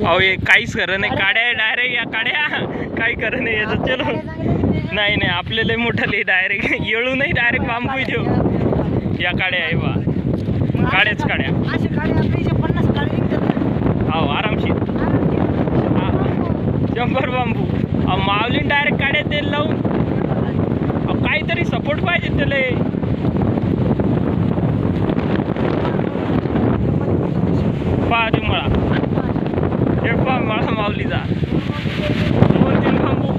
अहो हे काहीच खरं नाही, काड्या डायरेक्ट या काड्या काही खरं नाही याचं. चलो नाही नाही आपल्याला मोठं डायरेक्ट येळू नाही, डायरेक्ट बांबू देऊ. या काड्या आहे बा, काड्याच काड्या. हो आरामशीर 100 बांबू. माऊलीन डायरेक्ट काड्या तेल लावून. काहीतरी सपोर्ट पाहिजे त्याला. पहा ते मळा, हे पहा मळा माऊलीचा 2-3 बांबू.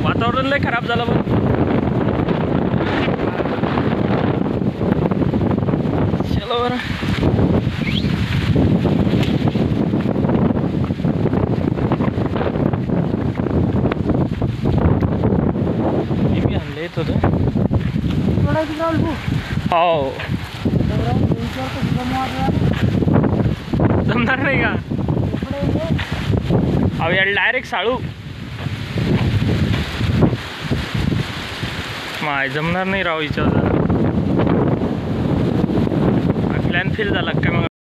वातावरण लय खराब झालं पण. चलो बरं. मी आणलं येत होतं. हो जमणार नाही का? अहो याला डायरेक्ट साळू माय जमणार नाही राव. हिच्या प्लॅन फेल झाला काय मग?